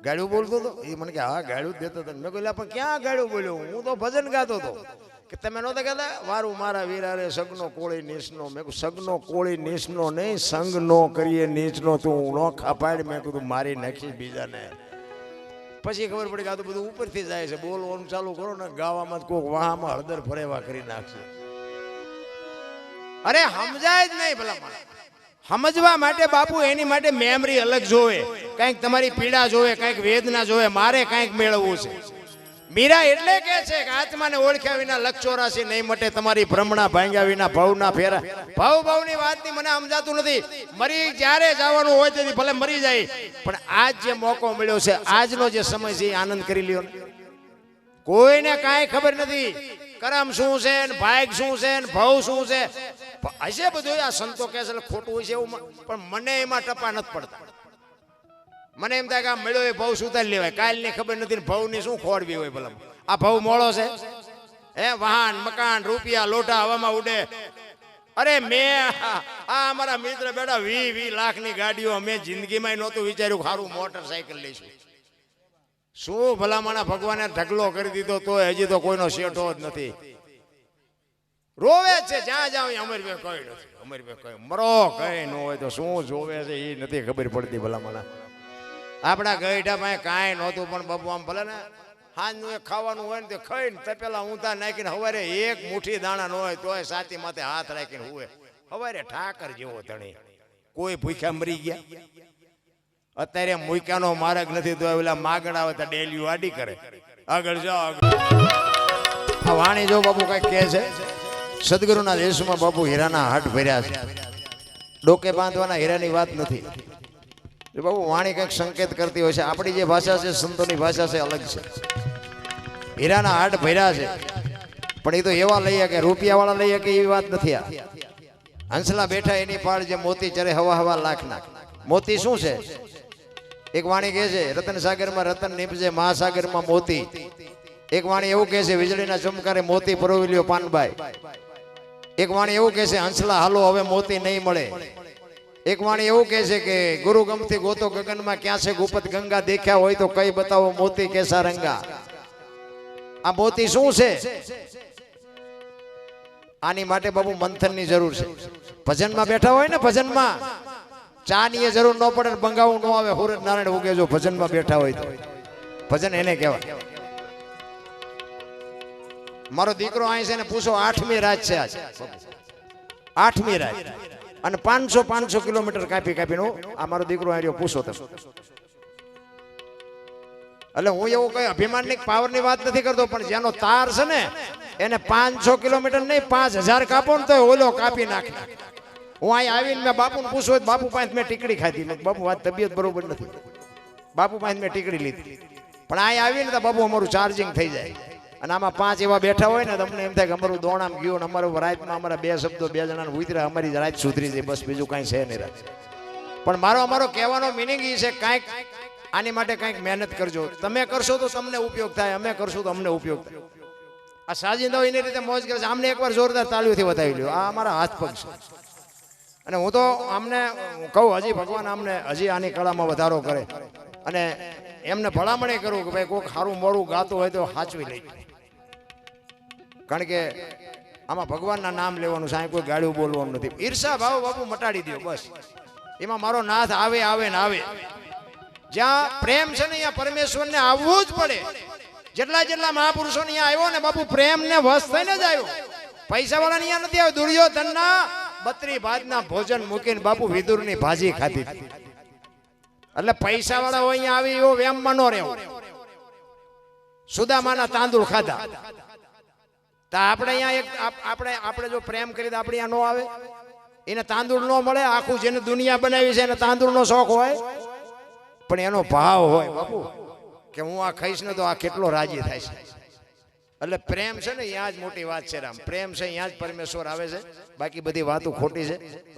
ગાળું બોલતો હતો. એ મને કે હા ગાળું જ દેતો હતો. મેં કહ્યું પણ ક્યાં ગાળું બોલ્યો? હું તો ભજન ગાતો હતો. કે તમે નહોતા કહેતા વારું મારા વીરા રે સગનો કોળી નીચનો? મેં કહ્યું સગનો કોળી નીચનો નહીં, સંગ નો કરીએ નીચનો. તું નો ખાપાડ. મેં કીધું મારી નાખી બીજાને. પછી ખબર પડી કે આ તો બધું ઉપરથી જાય છે. બોલવાનું ચાલુ કરો ને, ગાવામાં કોઈક વાહમાં હળદર ફરેવા કરી નાખશે. અરે સમજાય જ નહીં. ભલા સમજવા માટે બાપુ એની માટે મેમરી અલગ જોવે, કંઈક તમારી પીડા જોવે, કંઈક વેદના જોવે. મારે કંઈક મેળવવું છે. મીરા એટલે કે છે કે આત્માને ઓળખ્યા વિના લક્ષ 84 નહીં મટે, તમારી ભ્રમણા ભાંગ્યા વિના ભવના ફેરા. ભવની વાતની મને સમજાતું નથી. મરી જ્યારે જવાનું હોય તેથી ભલે મરી જાય, પણ આજ જે મોકો મળ્યો છે, આજનો જે સમય છે, એ આનંદ કરી લ્યો. કોઈને કાંઈ ખબર નથી કરમ શું છે ને ભાગ શું છે ને ભવ શું છે હશે બધું આ સંતો કહે છે એટલે ખોટું હોય છે એવું પણ મને એમાં ટપા નથી પડતા મને એમ થાય કે આ મળ્યો એ ભવ સુધારી લેવાય કાલની ખબર નથી ને ભવની શું ખોડવી હોય ભલા આ ભવ મોળો છે હે વાહન મકાન રૂપિયા લોટા હવામાં ઉડે અરે મેં આ અમારા મિત્ર બેટા 20 લાખની ગાડીઓ મેં જિંદગીમાં નહોતું વિચાર્યું સારું મોટરસાયકલ લઈશું શું ભલામણા ભગવાને ઢગલો કરી દીધો તો હજી તો કોઈનો શેઠો જ નથી રોવે છે જ્યાં જાવ અમર બે કઈ નથી અમર બે કઈ મરો કઈ ન હોય તો શું જોવે છે એ નથી ખબર પડતી ભલામણા આપણા ગઈઢા પાસે કાંઈ નહોતું પણ બાબુ આમ ભલે ને હાજનું એક ખાવાનું હોય ને તે ખાઈને તપેલા ઊંધા નાખીને સવારે એક મુઠ્ઠી દાણા ન હોય તોય સાતી માથે હાથ રાખીને હુએ સવારે ઠાકર જેવો ધણી કોઈ ભૂખ્યા મરી ગયા અત્યારે મૂક્યાનો માર્ગ નથી તો ઓલા માગણ આવે તો ડેલીઓ આડી કરે આગળ જાઓ આ વાણી જો બાપુ કઈક કહે છે સદગુરુના દેશમાં બાપુ હીરાના હાટ ભર્યા છે ડોકે બાંધવાના હીરાની વાત નથી બાબુ વાણી કંઈક સંકેત કરતી હોય છે આપણી જે ભાષા છે સંતોની ભાષા છે અલગ છે હીરાના હાટ ભર્યા છે પણ એ તો એવા લઈએ કે રૂપિયા વાળા લઈએ કે એવી વાત નથી આ હંસલા બેઠા એની પાળ જે મોતી ચરે હવા લાખના મોતી શું છે એક વાણી કહે છે રતન સાગરમાં રતન નીપજે મહાસાગરમાં મોતી એક વાણી એવું કહે છે વીજળીના ચમકારે મોતી પરોવી લ્યો પાનબાઈ એક વાણી એવું કહે છે હંસલા હાલો હવે મોતી નહીં મળે એક વાણી એવું કહે છે કે ગુરુ ગમતી ગોતો ગગનમાં ક્યાં છે ગુપત ગંગા દેખ્યા હોય તો કઈ બતાવો મોતી કેસા રંગા આ મોતી શું છે આની માટે બાબુ મંથનની જરૂર છે ભજનમાં બેઠા હોય ને ભજનમાં ચા ની જરૂર ન પડે બંગાવું ન આવે હુરત નારાયણ ઉગે જો ભજનમાં બેઠા હોય તો ભજન એને કહેવાય મારો દીકરો અહીં છે ને પૂછો 8મી રાત છે આજ 8મી રાત અને 500 કિલોમીટર કાપીને આ મારો દીકરો આવ્યો પૂછો તમે એટલે હું એવું કઈ અભિમાનની પાવરની વાત નથી કરતો પણ જેનો તાર છે ને એને 500 કિલોમીટર નહીં 5000 કાપો ને તો ઓલો કાપી નાખે હું અહીં આવીને મેં બાપુને પૂછ્યું બાપુ પાસે મેં ટીકડી ખાધી બાપુ વાત તબિયત બરોબર નથી બાપુ પાસે મેં ટીકડી લીધી પણ અહીં આવીને તો બાપુ અમારું ચાર્જિંગ થઈ જાય અને આમાં 5 એવા બેઠા હોય ને તમને એમ થાય કે અમારું દોણામ ગયું ને અમારું રાતમાં અમારા 2 શબ્દો 2 જણાને ઉતર્યા અમારી રાત સુધરી જાય બસ બીજું કાંઈ છે નહીં રાત પણ મારો કહેવાનો મિનિંગ એ છે કાંઈક આની માટે કાંઈક મહેનત કરજો તમે કરશો તો તમને ઉપયોગ થાય અમે કરશું તો અમને ઉપયોગ થાય આ સાજિંદાઓ એની રીતે મોજ કરે છે આમને એકવાર જોરદાર તાળીઓથી વધાવી લ્યો આ અમારા હાથ પગ છે અને હું તો આમને કહું હજી ભગવાન આમને હજી આની કળામાં વધારો કરે અને એમને ભલામણી કરું કે ભાઈ કોઈક સારું મોડું ગાતું હોય તો સાચવી લઈ કારણ કે આમાં ભગવાનના નામ લેવાનું છે કોઈ ગાળું બોલવાનું નથી ઈર્ષા ભાવ બાપુ મટાડી દો બસ એમાં મારો નાથ આવે ને આવે જ્યાં પ્રેમ છે ને અહીંયા પરમેશ્વરને આવવું જ પડે જેટલા મહાપુરુષો અહીંયા આવ્યો ને બાપુ પ્રેમ ને વશ થઈને જ આવ્યો પૈસા વાળા અહીંયા નથી આવ્યો દુર્યોધનના 32 ભાતના ભોજન મૂકીને બાપુ વિદુરની ભાજી ખાધી એટલે પૈસા વાળા અહીંયા આવી એવો વેમમાં ન રહેવો સુદામાના તાંદુળ ખાધા તો આપણે અહીંયા આપણે જો પ્રેમ કરી તો આપણે અહીંયા ન આવે એને તાંદુળ ન મળે આખું જેને દુનિયા બનાવી છે એને તાંદુળનો શોખ હોય પણ એનો ભાવ હોય બાપુ કે હું આ ખાઈશ ને તો આ કેટલો રાજી થાય છે એટલે પ્રેમ છે ને અહીંયા જ મોટી વાત છે રામ પ્રેમ છે અહીંયા જ પરમેશ્વર આવે છે બાકી બધી વાતો ખોટી છે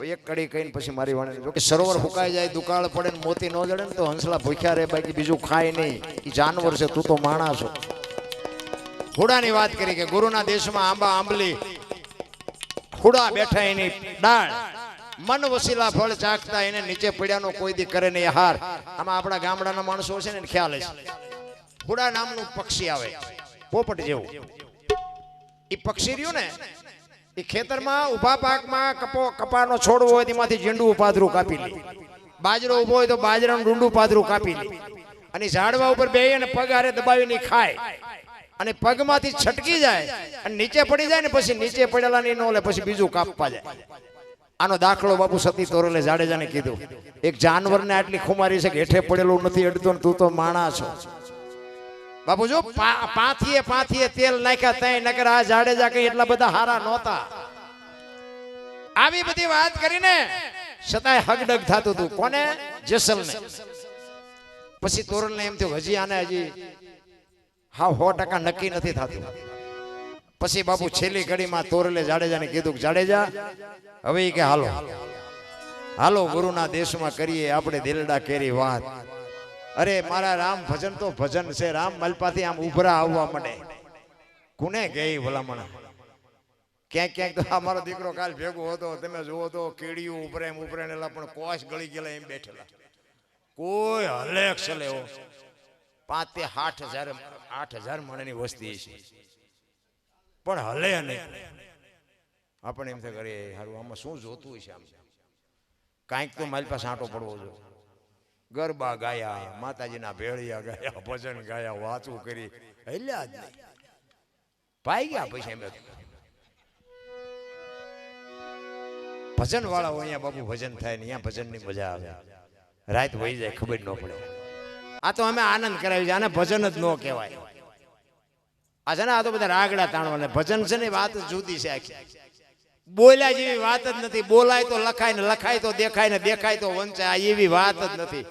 એક કડી કહીને પછી મારી વાણી સરોવર ફૂંકાઈ જાય દુકાળ પડે ને મોતી ન જડે ને તો હંસલા ભૂખ્યા રહે બાકી બીજું ખાય નહીં એ જાનવર છે તું તો માણસ છો હુડાની વાત કરી કે ગુરુના દેશમાં આંબા આંબલી હુડા બેઠા એની ડાળ મન વસીલા ફળ ચાખતા એને નીચે પડ્યાનો કોઈ દી કરે નહીં હાર આમાં આપણા ગામડાના માણસો છે ને ખ્યાલ છે હુડા નામનું પક્ષી આવે પોપટ જેવું એ પક્ષી રહ્યું ને એ ખેતરમાં ઉભા પાકમાં કપાનો છોડવો હોય તેમાંથી ઝીંડું પાદરું કાપી લે બાજરો ઉભો હોય તો બાજરાનું ડુંડું પાદરું કાપી લે અને ઝાડવા ઉપર બે અને પગ હારે દબાવીને ખાય અને પગમાંથી છટકી જાય અને નીચે પડી જાય ને પછી નીચે પડેલા ની નો લે પછી બીજું કાપવા જાય આનો દાખલો બાપુ સતી તોરલે જાડેજાને કીધું એક જાનવરને આટલી ખુમારી છે કે હેઠે પડેલું નથી અડતો ને તું તો માણસ છો બાપુ જો પાથીએ તેલ નાખ્યા તઈ નકર આ જાડેજા કઈ એટલા બધા હારા નહોતા આવી બધી વાત કરીને છતાંય હગડગ થતું હતું કોને જેસલને પછી તોરલને એમ થયું હજી આને હજી હા 100% નક્કી નથી થતું. પછી બાપુ છેલ્લી ઘડીમાં તોરલે જાડેજાને કીધું કે જાડેજા હવે ઈ કે હાલો હાલો ગુરુના દેશમાં કરીએ આપણે દિલડા કેરી વાત. અરે મારા રામ ભજન તો ભજન છે. રામ મલપાથી આમ ઉભરા આવવા માંડે. કોને ગઈ ભલામણ ક્યાંક ક્યાંક તો અમારો દીકરો કાલ ભેગો હતો, તમે જુઓ તો કેડિયું ઉભરે એમ ઉભરેલા પણ કોશ ગળી ગયેલા એમ બેઠેલા. કોઈ હલે છલે 5 થી 8,000 મણની વસ્તી છે પણ હલે નહીં. આપણે એમ થાય કરે હારું આમાં શું જોતું છે, આમ કાંઈક તો મારી પાસે આંટો પડવો જોઈએ. ગરબા ગાયા, માતાજીના ભેળિયા ગાયા, ભજન ગાયા, વાતું કરી, હલ્યા જ નહીં. પાઈ ગયા પછી એમ ભજન વાળા અહીંયા બાબુ ભજન થાય ને અહીંયા ભજનની મજા આવે. રાત વહી જાય ખબર ન પડે. આ તો અમે આનંદ કરાવી છે, આને ભજન જ ન કહેવાય. આ છે ને આ તો બધા રાગડા તાણવાના. ભજન છે ને વાત જુદી છે આખી. બોલ્યા જેવી વાત જ નથી. બોલાય તો લખાય ને લખાય તો દેખાય ને દેખાય તો વંચાય. આ એવી વાત જ નથી.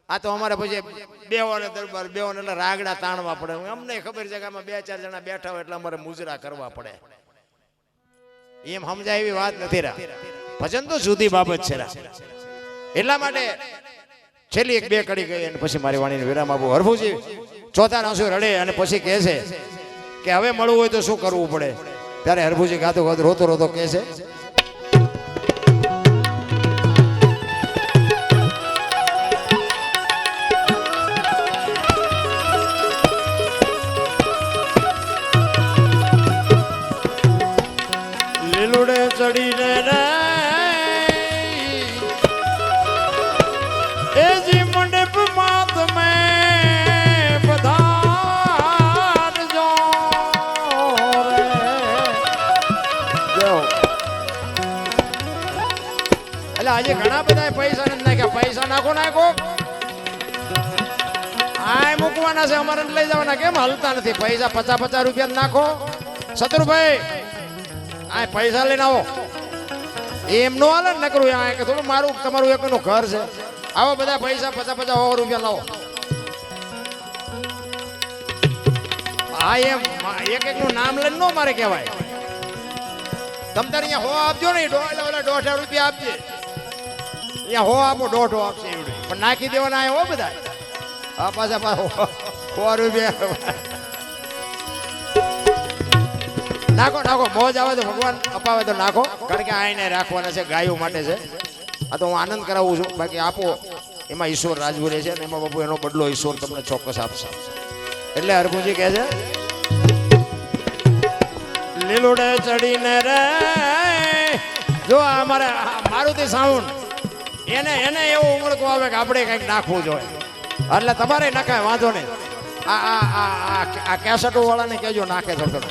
આ તો અમારે પછી બેવાને દરબાર બેવાને એટલે રાગડા તાણવા પડે. અમને ખબર છે કે આમાં 2-4 જણા બેઠા હોય એટલે અમારે મુજરા કરવા પડે. એમ સમજાય એવી વાત નથી. રા ભજન તો જુદી બાબત છે. રા એટલા માટે છેલ્લી 1-2 કડી ગઈ અને પછી મારી વાણીને વિરામ આપું. હરભુજી ચોથા આંસુ રડે અને પછી કહે છે કે હવે મળવું હોય તો શું કરવું પડે. ત્યારે હરભુજી ગાતો ગાતો રોતો રોતો કહે છે લીલુડે ચડીને રે એ જી મંડપ માત મે પધારજો રે. એટલે આજે ઘણા બધા પૈસા નથી નાખ્યા. પૈસા નાખો આ મૂકવાના છે, અમારે લઈ જવાના. કેમ હલતા નથી? પૈસા 50-50 રૂપિયા નાખો. શત્રુભાઈ આ પૈસા લઈને આવો. એમ નો હાલે ને નકરું. આ કે થોડું મારું તમારું એકનું ઘર છે. આવો બધા પૈસા 50-50 રૂપિયા લાવો. હા એમ એક નું નામ લઈને નો મારે કહેવાય. તમ તારે અહીંયા 100 આપજો ને. 1.5 રૂપિયા આપજે. અહીંયા 100 આપો 1.5 આપશે એવડું પણ નાખી દેવાના આવ્યો બધા. આ પાછા 100 રૂપિયા નાખો નાખો. મોજ આવે તો ભગવાન અપાવે તો નાખો. કારણ કે આ એને રાખવાના છે, ગાયો માટે છે. આ તો હું આનંદ કરાવું છું. બાકી આપો એમાં ઈશ્વર રાજવું રહે છે અને એમાં બાપુ એનો બદલો ઈશ્વર તમને ચોક્કસ આપશે. એટલે હરભુજી કહે છે લીલુડે ચડીને રે જો અમારે મારુતિ સાઉન્ડ એને એવું ઉમળકું આવે કે આપણે કંઈક નાખવું જોઈએ. એટલે તમારે નાખાય વાંધો નહીં. આ કેસેટો વાળાને કહેજો નાખે તો કરો.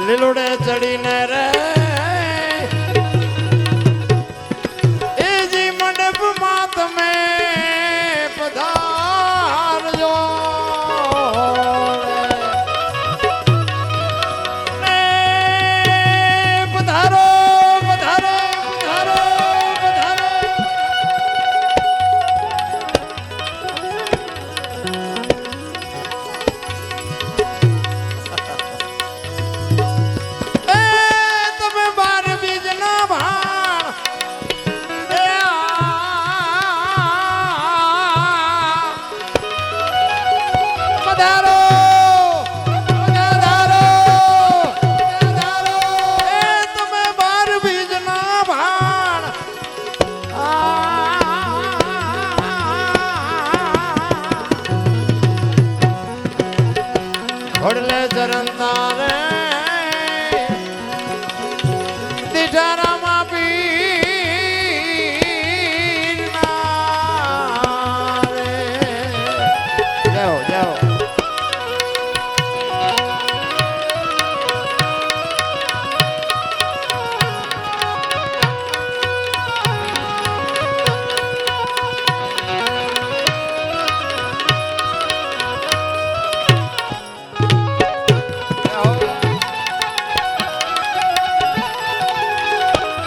લીલુડે ચડીને રે એ જી મંડપ માં તમે પધારજો પધારો પધારો પધારો પધારો. ઘોડલે ચરણતા રે દીઠારામાં પીરના રે. જાઓ જાઓ.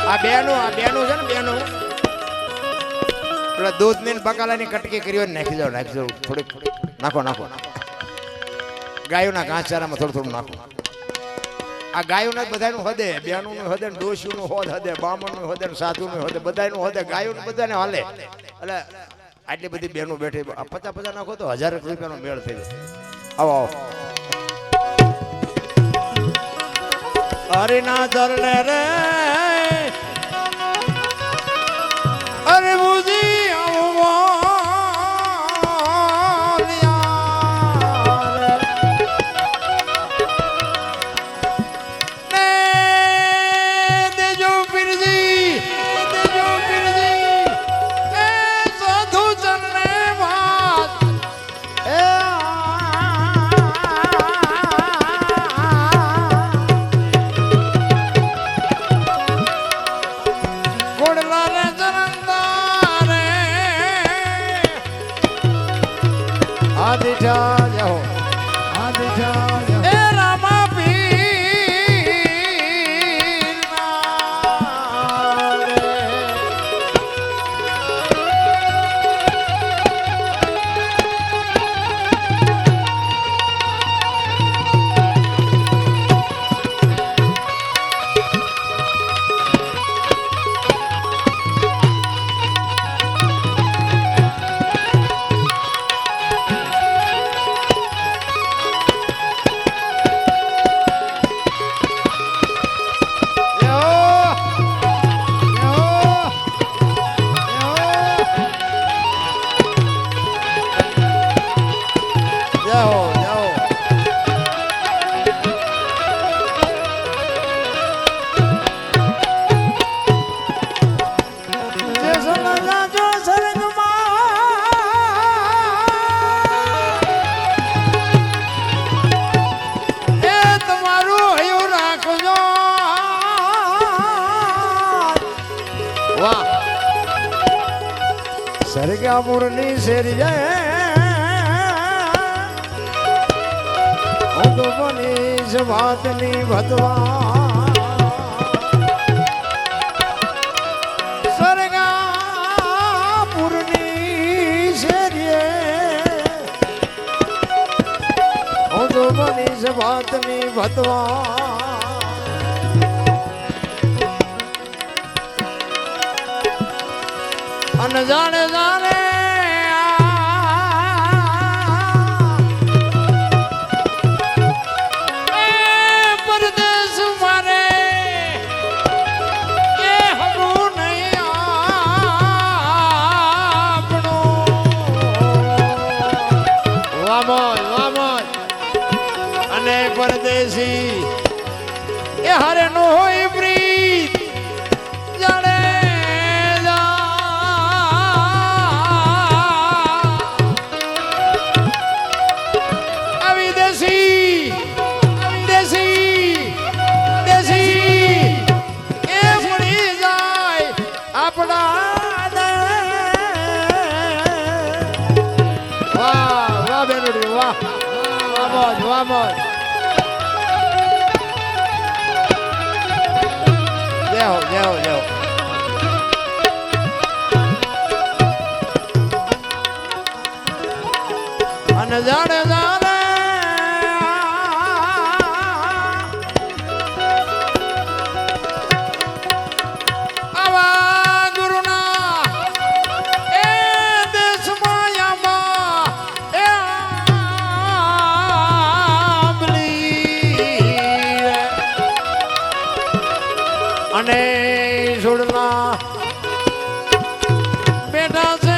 આ બેનું છે ને એટલે દૂધની બકાલાની કટકી કરી હોય નાખી દો થોડીક નાખો ગાયોના ઘાસચારામાં થોડું નાખો. આ ગાયોના બધાનું હદે, બેનું હદે, ડોશીનું હોદ હદે, બામણનું હદે, સાધુનું હદે, બધાનું હદે, ગાયોનું બધાને હાલે. એટલે આટલી બધી બેનો બેઠી 50 નાખો તો 1000 રૂપિયાનો મેળ થઈ જાય. આવો હરિના ચરણે રે અરે બુજી સરગ્યા મુરની શેરી હું તો બનીશ વાતની ભતવા સરગ્યા મુરની શેરી હું તો બનીશ વાતની ભતવા અન જાણે જાણે પરદેશ મારે એ હમું નહીં આપણું વામોય અને પરદેશી એ હરે નો હોય પ્રીત જાણે જાઓ અને જાણે જાણે આવા ગુરુના એ દેશમાં આંબા એ આંબલી અને છોડના બેઠા છે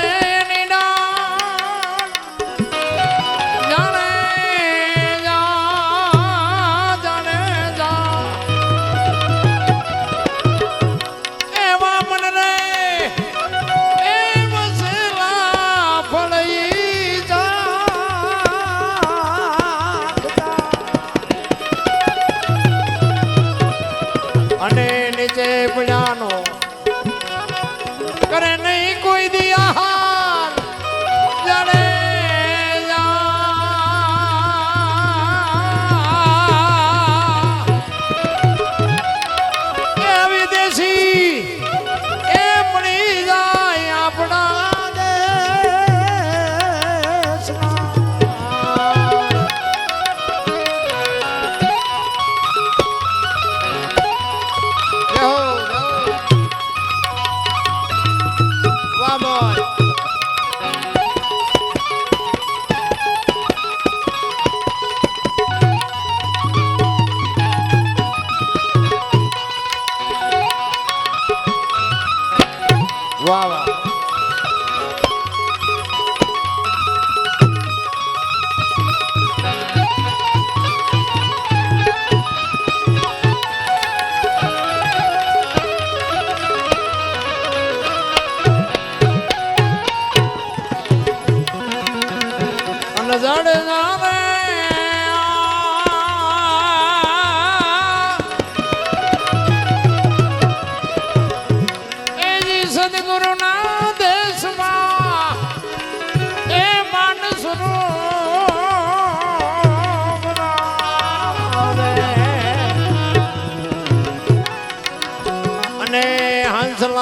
અને નીચે પજાનો કરે નહીં કોઈ દી આહાર જાણે એ વિદેશી એ મળી જાય આપણા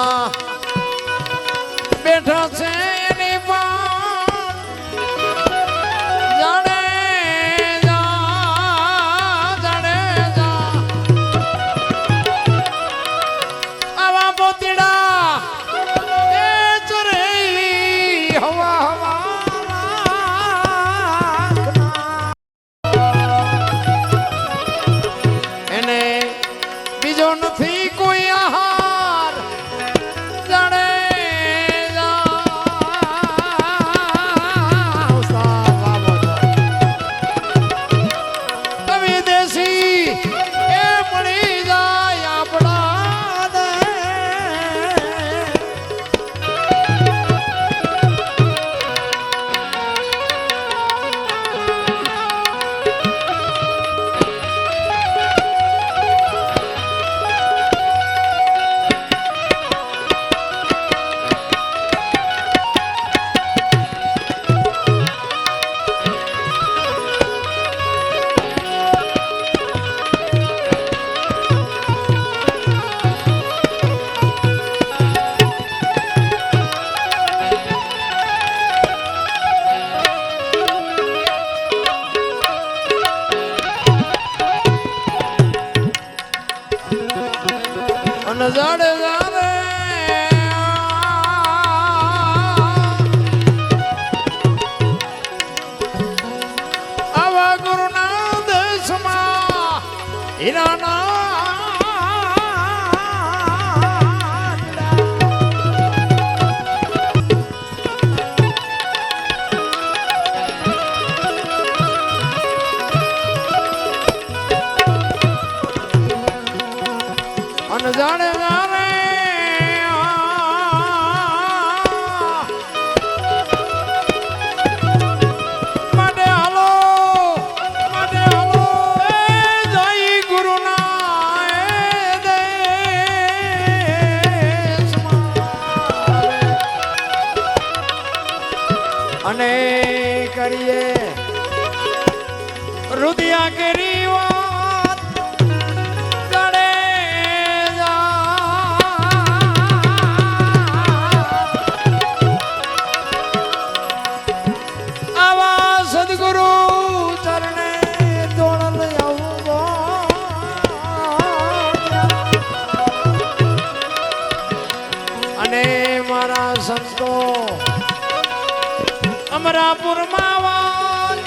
માં બેઠા છે એની પણ જાણે આવા પોતીડા એ ચરે હવા એને બીજો નથી કોઈ આહાર જાણે વિદેશી એ મળી જાય આપણા જાડે જાડે આવા ગુરુના દેશમાં હીરાના અને જાણે જાણે માટે હાલો એ જય ગુરુના એ દેશમાં અને કરીએ રુદિયા કરી વાત ગણે આવા સદગુરુ ચરણે દોડલ આવો અને મારા સંતો અમરાપુરમાં વાલ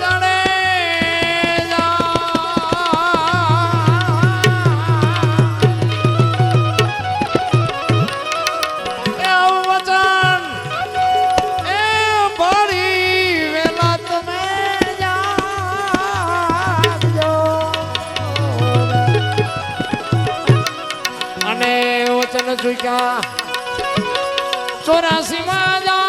જાણે વચન એ ભરી વેલા તમે જાગજો અને વચન ચૂક્યા 84 માં